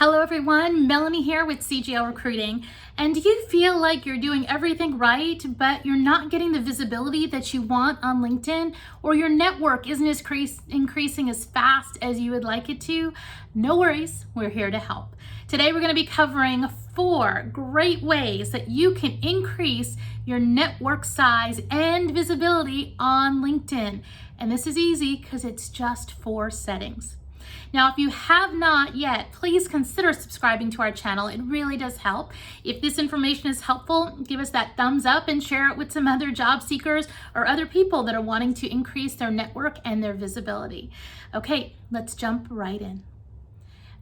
Hello everyone, Melanie here with CGL Recruiting. And do you feel like you're doing everything right, but you're not getting the visibility that you want on LinkedIn, or your network isn't increasing as fast as you would like it to? No worries, we're here to help. Today we're going to be covering 4 great ways that you can increase your network size and visibility on LinkedIn. And this is easy because it's just 4 settings. Now, if you have not yet, please consider subscribing to our channel. It really does help. If this information is helpful, give us that thumbs up and share it with some other job seekers or other people that are wanting to increase their network and their visibility. Okay, let's jump right in.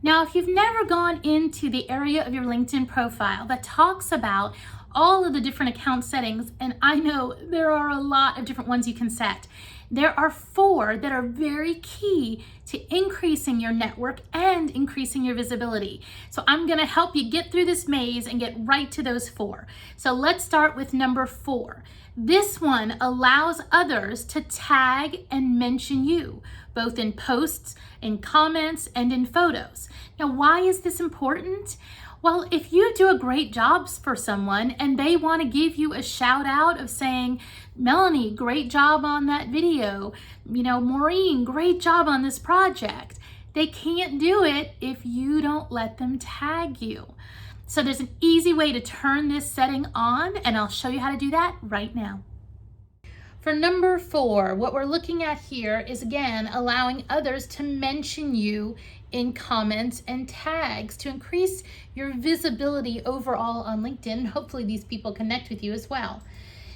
Now, if you've never gone into the area of your LinkedIn profile that talks about all of the different account settings, and I know there are a lot of different ones you can set, there are 4 that are very key to increasing your network and increasing your visibility. So I'm going to help you get through this maze and get right to those 4. So let's start with number 4. This one allows others to tag and mention you, both in posts, in comments, and in photos. Now, why is this important? Well, if you do a great job for someone and they want to give you a shout out of saying, Melanie, great job on that video, Maureen, great job on this project, they can't do it if you don't let them tag you. So there's an easy way to turn this setting on, and I'll show you how to do that right now. For number 4, what we're looking at here is, again, allowing others to mention you in comments and tags to increase your visibility overall on LinkedIn. Hopefully these people connect with you as well.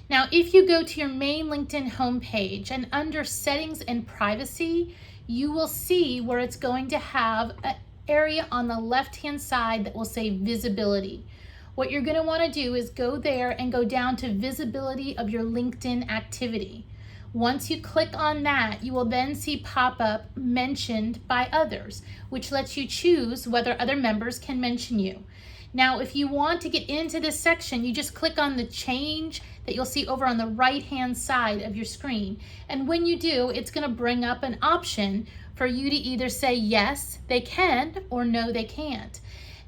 Now, if you go to your main LinkedIn homepage and under settings and privacy, you will see where it's going to have an area on the left-hand side that will say visibility. What you're going to want to do is go there and go down to visibility of your LinkedIn activity. Once you click on that, you will then see pop up mentioned by others, which lets you choose whether other members can mention you. Now, if you want to get into this section, you just click on the change that you'll see over on the right-hand side of your screen. And when you do, it's going to bring up an option for you to either say yes, they can, or no, they can't.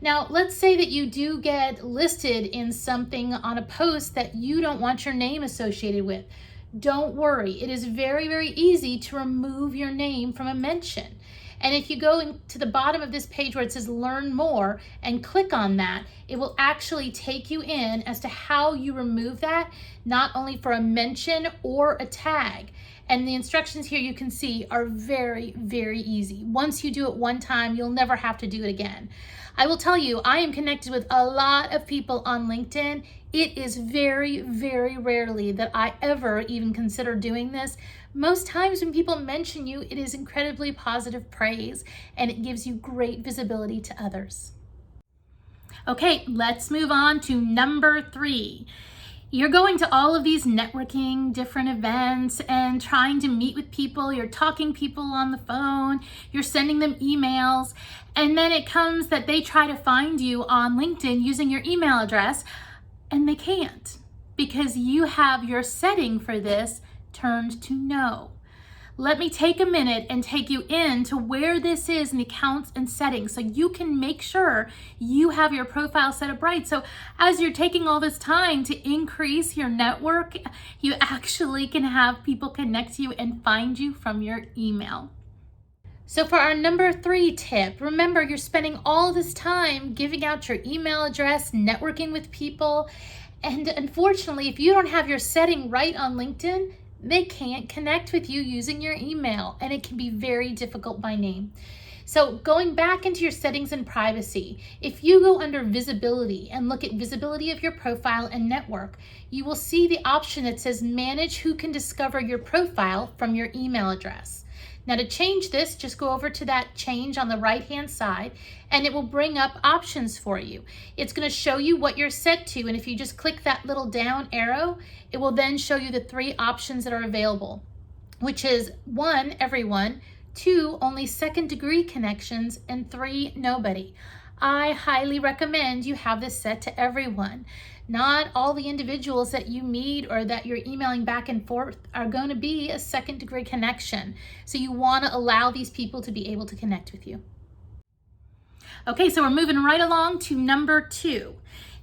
Now, let's say that you do get listed in something on a post that you don't want your name associated with. Don't worry, it is very, very easy to remove your name from a mention. And if you go to the bottom of this page where it says learn more and click on that, it will actually take you in as to how you remove that, not only for a mention or a tag. And the instructions here you can see are very, very easy. Once you do it one time, you'll never have to do it again. I will tell you, I am connected with a lot of people on LinkedIn. It is very, very rarely that I ever even consider doing this. Most times when people mention you, it is incredibly positive praise and it gives you great visibility to others. Okay, let's move on to number 3. You're going to all of these networking, different events, and trying to meet with people. You're talking people on the phone, you're sending them emails, and then it comes that they try to find you on LinkedIn using your email address, and they can't because you have your setting for this turned to no. Let me take a minute and take you into where this is in the accounts and settings so you can make sure you have your profile set up right. So as you're taking all this time to increase your network, you actually can have people connect to you and find you from your email. So for our number 3 tip, remember you're spending all this time giving out your email address, networking with people, and unfortunately, if you don't have your setting right on LinkedIn, they can't connect with you using your email, and it can be very difficult by name. So going back into your settings and privacy, if you go under visibility and look at visibility of your profile and network, you will see the option that says manage who can discover your profile from your email address. Now to change this, just go over to that change on the right-hand side and it will bring up options for you. It's going to show you what you're set to, and if you just click that little down arrow, it will then show you the 3 options that are available, which is 1, everyone, 2, only second-degree connections, and 3, nobody. I highly recommend you have this set to everyone. Not all the individuals that you meet or that you're emailing back and forth are going to be a second-degree connection. So you want to allow these people to be able to connect with you. Okay, so we're moving right along to number 2.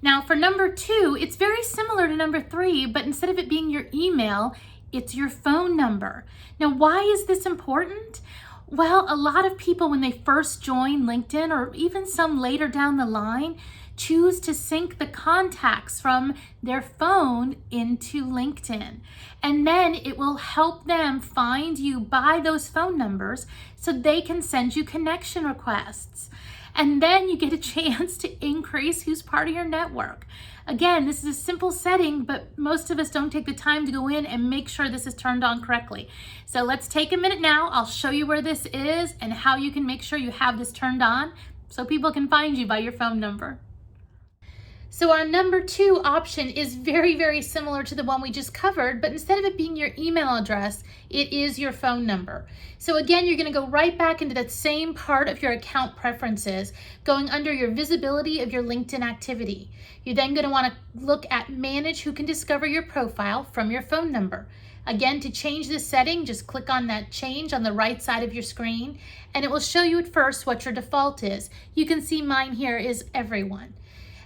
Now for number 2, it's very similar to number 3, but instead of it being your email, it's your phone number. Now, why is this important? Well, a lot of people when they first join LinkedIn, or even some later down the line, choose to sync the contacts from their phone into LinkedIn. And then it will help them find you by those phone numbers so they can send you connection requests. And then you get a chance to increase who's part of your network. Again, this is a simple setting, but most of us don't take the time to go in and make sure this is turned on correctly. So let's take a minute now. I'll show you where this is and how you can make sure you have this turned on so people can find you by your phone number. So our number 2 option is very, very similar to the one we just covered, but instead of it being your email address, it is your phone number. So again, you're going to go right back into that same part of your account preferences, going under your visibility of your LinkedIn activity. You're then going to want to look at manage who can discover your profile from your phone number. Again, to change this setting, just click on that change on the right side of your screen, and it will show you at first what your default is. You can see mine here is everyone.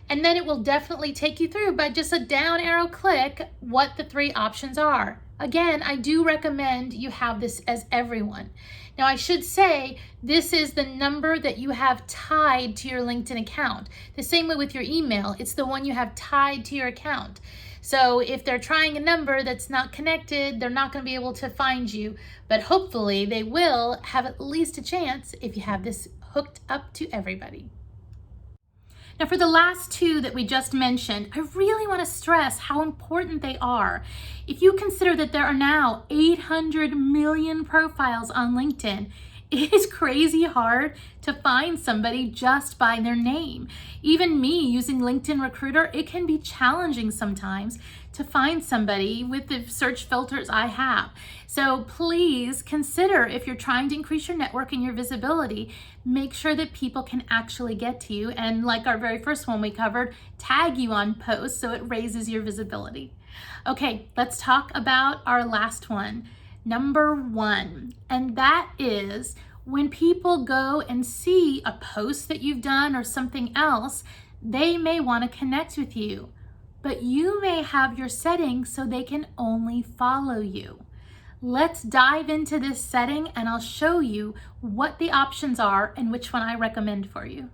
And then it will definitely take you through by just a down arrow click what the 3 options are. Again, I do recommend you have this as everyone. Now I should say this is the number that you have tied to your LinkedIn account. The same way with your email, it's the one you have tied to your account. So if they're trying a number that's not connected, they're not going to be able to find you, but hopefully they will have at least a chance if you have this hooked up to everybody. Now for the last 2 that we just mentioned, I really want to stress how important they are. If you consider that there are now 800 million profiles on LinkedIn, it is crazy hard to find somebody just by their name. Even me using LinkedIn Recruiter, it can be challenging sometimes to find somebody with the search filters I have. So please consider, if you're trying to increase your network and your visibility, make sure that people can actually get to you. And like our very first one we covered, tag you on posts so it raises your visibility. Okay, let's talk about our last one. Number 1, and that is when people go and see a post that you've done or something else, they may want to connect with you, but you may have your settings so they can only follow you. Let's dive into this setting and I'll show you what the options are and which one I recommend for you.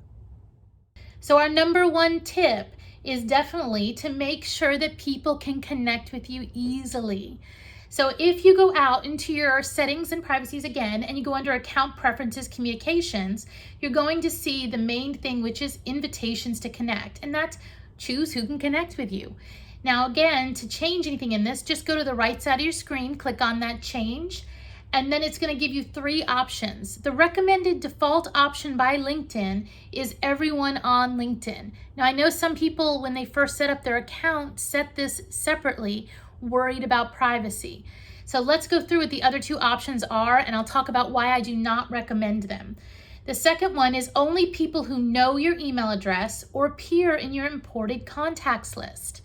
So our number 1 tip is definitely to make sure that people can connect with you easily. So if you go out into your settings and privacies again, and you go under account preferences, communications, you're going to see the main thing, which is invitations to connect, and that's choose who can connect with you. Now again, to change anything in this, just go to the right side of your screen, click on that change, and then it's going to give you 3 options. The recommended default option by LinkedIn is everyone on LinkedIn. Now I know some people, when they first set up their account, set this separately, worried about privacy. So let's go through what the other 2 options are, and I'll talk about why I do not recommend them. The second one is only people who know your email address or appear in your imported contacts list.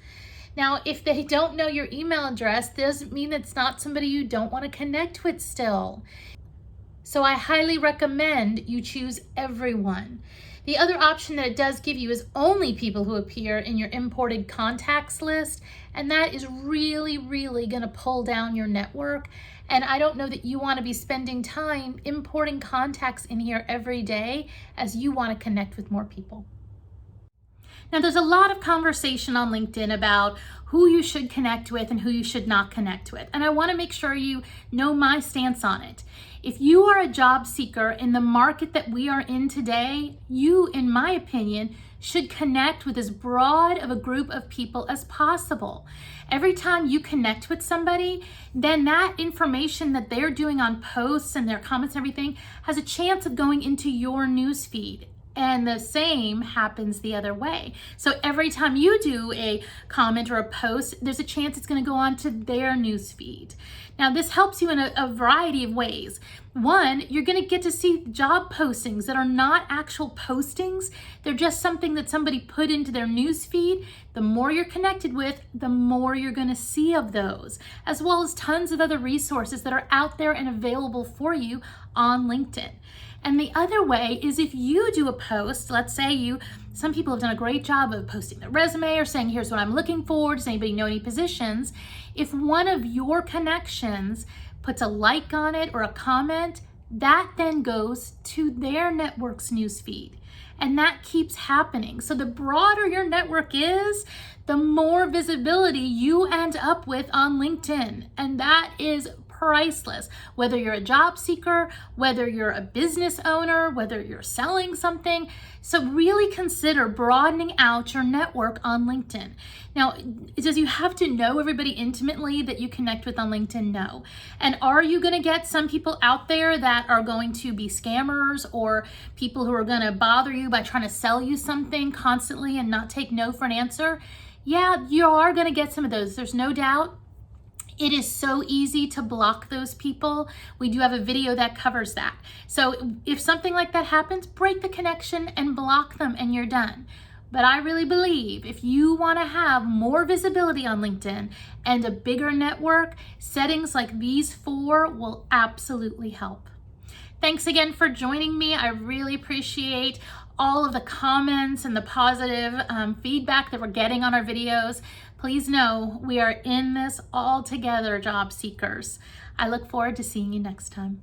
Now, if they don't know your email address, doesn't mean it's not somebody you don't want to connect with still. So I highly recommend you choose everyone. The other option that it does give you is only people who appear in your imported contacts list, and that is really, really going to pull down your network. And I don't know that you want to be spending time importing contacts in here every day as you want to connect with more people. Now, there's a lot of conversation on LinkedIn about who you should connect with and who you should not connect with. And I want to make sure you know my stance on it. If you are a job seeker in the market that we are in today, you, in my opinion, should connect with as broad of a group of people as possible. Every time you connect with somebody, then that information that they're doing on posts and their comments and everything has a chance of going into your news feed. And the same happens the other way. So every time you do a comment or a post, there's a chance it's going to go on to their news feed. Now, this helps you in a variety of ways. One, you're going to get to see job postings that are not actual postings. They're just something that somebody put into their news feed. The more you're connected with, the more you're going to see of those, as well as tons of other resources that are out there and available for you on LinkedIn. And the other way is if you do a post, let's say some people have done a great job of posting their resume or saying, here's what I'm looking for, does anybody know any positions? If one of your connections puts a like on it or a comment, that then goes to their network's newsfeed. And that keeps happening. So the broader your network is, the more visibility you end up with on LinkedIn. And that is priceless. Whether you're a job seeker, whether you're a business owner, whether you're selling something. So really consider broadening out your network on LinkedIn. Now, does you have to know everybody intimately that you connect with on LinkedIn? No. And are you going to get some people out there that are going to be scammers or people who are going to bother you by trying to sell you something constantly and not take no for an answer? Yeah, you are going to get some of those. There's no doubt. It is so easy to block those people. We do have a video that covers that. So if something like that happens, break the connection and block them and you're done. But I really believe if you want to have more visibility on LinkedIn and a bigger network, settings like these 4 will absolutely help. Thanks again for joining me. I really appreciate all of the comments and the positive feedback that we're getting on our videos. Please know we are in this all together, job seekers. I look forward to seeing you next time.